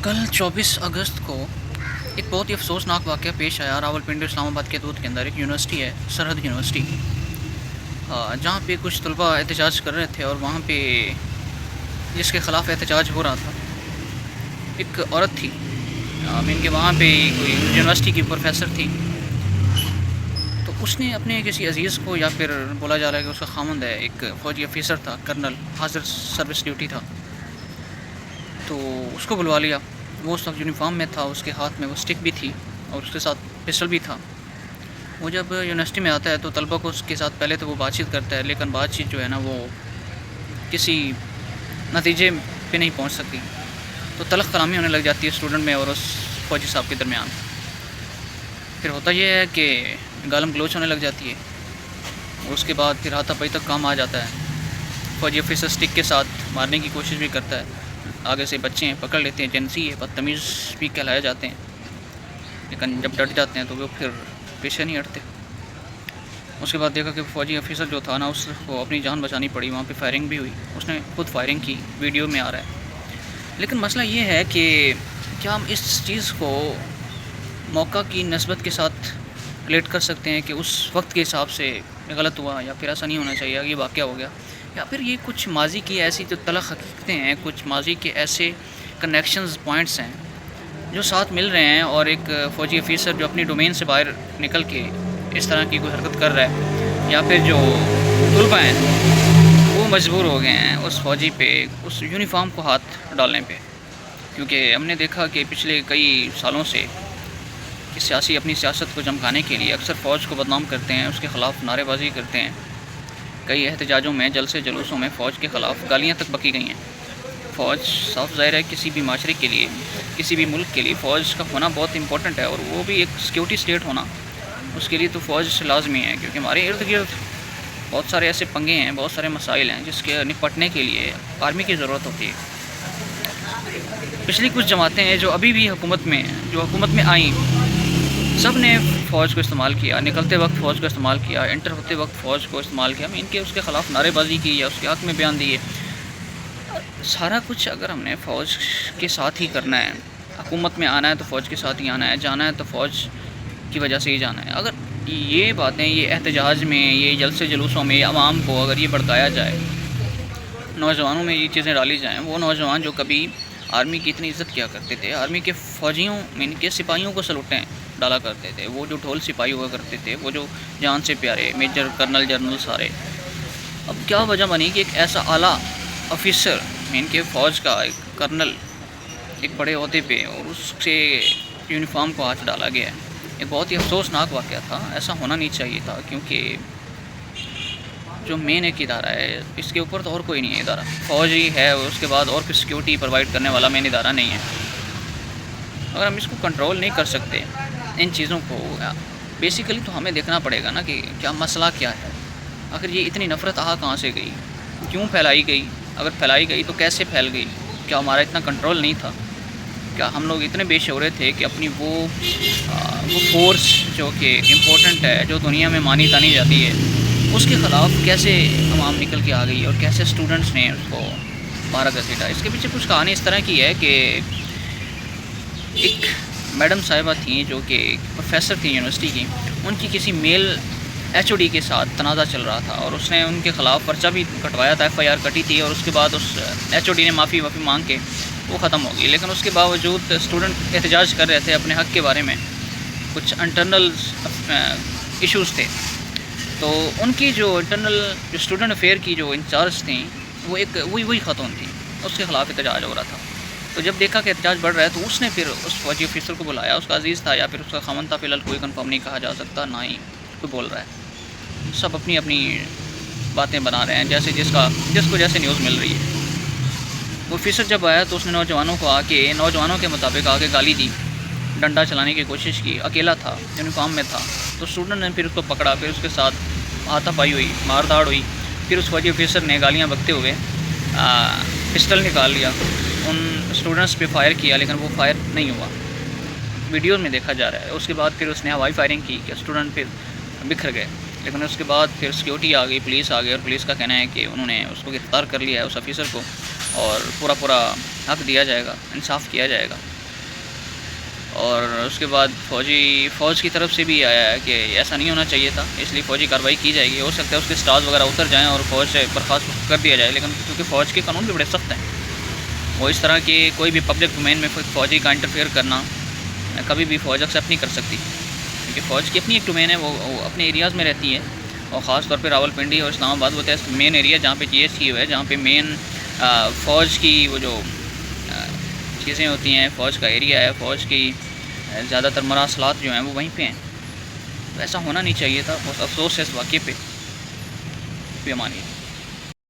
کل 24 اگست کو ایک بہت ہی افسوسناک واقعہ پیش آیا راولپنڈی اسلام آباد کے دودھ کے اندر ایک یونیورسٹی ہے، سرحد یونیورسٹی، جہاں پہ کچھ طلباء احتجاج کر رہے تھے، اور وہاں پہ جس کے خلاف احتجاج ہو رہا تھا ایک عورت تھی، ان کے وہاں پہ کوئی یونیورسٹی کی پروفیسر تھی، تو اس نے اپنے کسی عزیز کو، یا پھر بولا جا رہا ہے کہ اس کا خامند ہے، ایک فوجی آفیسر تھا، کرنل، حاضر سروس ڈیوٹی تھا، تو اس کو بلوا لیا۔ وہ اس وقت یونیفارم میں تھا، اس کے ہاتھ میں وہ اسٹک بھی تھی اور اس کے ساتھ پسٹل بھی تھا۔ وہ جب یونیورسٹی میں آتا ہے تو طلبہ کو اس کے ساتھ پہلے تو وہ بات چیت کرتا ہے، لیکن بات چیت جو ہے نا وہ کسی نتیجے پہ نہیں پہنچ سکتی، تو تلخ کلامی ہونے لگ جاتی ہے اسٹوڈنٹ میں اور اس فوجی صاحب کے درمیان۔ پھر ہوتا یہ ہے کہ گالم گلوچ ہونے لگ جاتی ہے، اور اس کے بعد پھر ہاتھا پائی تک کام آ جاتا ہے۔ فوجی آفیسر اسٹک کے ساتھ مارنے کی کوشش بھی کرتا ہے، آگے سے بچے ہیں پکڑ لیتے ہیں، جنسی ہے، بدتمیز بھی کہلائے جاتے ہیں، لیکن جب ڈٹ جاتے ہیں تو وہ پھر پیچھے نہیں ہٹتے۔ اس کے بعد دیکھا کہ فوجی آفیسر جو تھا نا، اس کو اپنی جان بچانی پڑی، وہاں پہ فائرنگ بھی ہوئی، اس نے خود فائرنگ کی، ویڈیو میں آ رہا ہے۔ لیکن مسئلہ یہ ہے کہ کیا ہم اس چیز کو موقع کی نسبت کے ساتھ ریلیٹ کر سکتے ہیں کہ اس وقت کے حساب سے غلط ہوا، یا پھر ایسا نہیں ہونا چاہیے، یہ واقعہ ہو گیا، یا پھر یہ کچھ ماضی کی ایسی جو تلخ حقیقتیں ہیں، کچھ ماضی کے ایسے کنیکشنز پوائنٹس ہیں جو ساتھ مل رہے ہیں، اور ایک فوجی آفیسر جو اپنی ڈومین سے باہر نکل کے اس طرح کی کوئی حرکت کر رہا ہے، یا پھر جو طلباء ہیں وہ مجبور ہو گئے ہیں اس فوجی پہ، اس یونیفارم کو ہاتھ ڈالنے پہ۔ کیونکہ ہم نے دیکھا کہ پچھلے کئی سالوں سے کہ سیاسی اپنی سیاست کو چمکانے کے لیے اکثر فوج کو بدنام کرتے ہیں، اس کے خلاف نعرے بازی کرتے ہیں۔ کئی احتجاجوں میں، جلسے جلوسوں میں فوج کے خلاف گالیاں تک بکی گئی ہیں۔ فوج صاف ظاہر ہے کسی بھی معاشرے کے لیے، کسی بھی ملک کے لیے فوج کا ہونا بہت امپورٹنٹ ہے، اور وہ بھی ایک سیکیورٹی اسٹیٹ ہونا، اس کے لیے تو فوج لازمی ہے، کیونکہ ہمارے ارد گرد بہت سارے ایسے پنگے ہیں، بہت سارے مسائل ہیں جس کے نپٹنے کے لیے آرمی کی ضرورت ہوتی ہے۔ پچھلی کچھ جماعتیں ہیں جو ابھی بھی حکومت میں آئیں، سب نے فوج کو استعمال کیا، نکلتے وقت فوج کو استعمال کیا، انٹر ہوتے وقت فوج کو استعمال کیا، ان کے اس کے خلاف نعرے بازی کی یا اس کے حق میں بیان دیے۔ سارا کچھ اگر ہم نے فوج کے ساتھ ہی کرنا ہے، حکومت میں آنا ہے تو فوج کے ساتھ ہی آنا ہے، جانا ہے تو فوج کی وجہ سے ہی جانا ہے۔ اگر یہ باتیں، یہ احتجاج میں، یہ جلسے جلوسوں میں، عوام کو اگر یہ بھڑکایا جائے، نوجوانوں میں یہ چیزیں ڈالی جائیں، وہ نوجوان جو کبھی آرمی کی اتنی عزت کیا کرتے تھے، آرمی کے فوجیوں میں ان کے سپاہیوں کو سلوٹیں ڈالا کرتے تھے، وہ جو ڈھول سپاہی ہوا کرتے تھے، وہ جو جان سے پیارے میجر، کرنل، جنرل سارے، اب کیا وجہ بنی کہ ایک ایسا اعلیٰ آفیسر ان کے فوج کا، ایک کرنل، ایک بڑے عہدے پہ، اور اس سے یونیفارم کو ہاتھ ڈالا گیا ہے۔ ایک بہت ہی افسوسناک واقعہ تھا، ایسا ہونا نہیں چاہیے تھا، کیونکہ جو مین ایک ادارہ ہے، اس کے اوپر تو اور کوئی نہیں ہے ادارہ، فوج ہی ہے، اور اس کے بعد اور کوئی سیکیورٹی پرووائڈ کرنے والا مین ادارہ نہیں ہے۔ اگر ہم اس کو کنٹرول نہیں کر سکتے، ان چیزوں کو، بیسیکلی تو ہمیں دیکھنا پڑے گا نا کہ کیا مسئلہ کیا ہے، آخر یہ اتنی نفرت کہاں سے گئی، کیوں پھیلائی گئی، اگر پھیلائی گئی تو کیسے پھیل گئی، کیا ہمارا اتنا کنٹرول نہیں تھا، کیا ہم لوگ اتنے بے شعور تھے کہ اپنی وہ فورس جو کہ امپورٹنٹ ہے، جو دنیا میں مانی تانی جاتی ہے، اس کے خلاف کیسے عوام نکل کے آ گئی، اور کیسے اسٹوڈنٹس نے اس کو مارا گھسیٹا۔ اس کے پیچھے کچھ کہانی اس طرح کی ہے کہ ایک میڈم صاحبہ تھیں جو کہ پروفیسر تھیں یونیورسٹی کی، ان کی کسی میل ایچ او ڈی کے ساتھ تنازع چل رہا تھا، اور اس نے ان کے خلاف پرچہ بھی کٹوایا تھا، ایف آئی آر کٹی تھی، اور اس کے بعد اس ایچ او ڈی نے معافی مانگ کے وہ ختم ہو گئی۔ لیکن اس کے باوجود اسٹوڈنٹ احتجاج کر رہے تھے اپنے حق کے بارے میں، کچھ انٹرنل ایشوز تھے، تو ان کی جو انٹرنل جو اسٹوڈنٹ افیئر کی جو انچارج تھیں، وہ ایک وہی خاتون تھیں، اس کے خلاف احتجاج ہو رہا تھا۔ تو جب دیکھا کہ احتجاج بڑھ رہا ہے، تو اس نے پھر اس فوجی آفیسر کو بلایا، اس کا عزیز تھا یا پھر اس کا خامند تھا، فی الحال کوئی کنفرم نہیں کہا جا سکتا، نہ ہی کوئی بول رہا ہے، سب اپنی اپنی باتیں بنا رہے ہیں، جیسے جس کو جیسے نیوز مل رہی ہے۔ وہ آفیسر جب آیا تو اس نے نوجوانوں کے مطابق آ کے گالی دی، ڈنڈا چلانے کی کوشش کی، اکیلا تھا، یونیفارم میں تھا، تو اسٹوڈنٹ نے پھر اس کو پکڑا، پھر اس کے ساتھ ہاتھا پائی ہوئی، مار داڑ ہوئی، پھر اس فوجی آفیسر نے گالیاں بکتے ہوئے پسٹل نکال لیا، ان اسٹوڈنٹس پہ فائر کیا، لیکن وہ فائر نہیں ہوا، ویڈیوز میں دیکھا جا رہا ہے۔ اس کے بعد پھر اس نے ہوائی فائرنگ کی کہ اسٹوڈنٹ پھر بکھر گئے، لیکن اس کے بعد پھر سیکیورٹی آ گئی، پولیس آ گئی، اور پولیس کا کہنا ہے کہ انہوں نے اس کو گرفتار کر لیا ہے، اس آفیسر کو، اور پورا حق دیا جائے گا، انصاف کیا جائے گا۔ اور اس کے بعد فوج کی طرف سے بھی آیا ہے کہ ایسا نہیں ہونا چاہیے تھا، اس لیے فوجی کارروائی کی جائے گی. ہو سکتا ہے اس کے سٹارز وغیرہ اتر جائیں اور فوج سے برخاست کر دیا جائے، لیکن کیونکہ فوج کے قانون بھی بڑے سخت ہیں، وہ اس طرح کے کوئی بھی پبلک ڈومین میں فوجی کا انٹرفیئر کرنا کبھی بھی فوج ایکسیپٹ نہیں کر سکتی، کیونکہ فوج کی اپنی ایک ڈومین ہے، وہ اپنے ایریاز میں رہتی ہے. اور خاص طور پہ راولپنڈی اور اسلام آباد وہ مین ایریا جہاں پہ GSU ہے، جہاں پہ مین فوج کی وہ جو چیزیں ہوتی ہیں، فوج کا ایریا ہے، فوج کی زیادہ تر مراسلات جو ہیں وہ وہیں پہ ہیں. ایسا ہونا نہیں چاہیے تھا، بہت افسوس ہے اس واقعے پہ. بھی امانی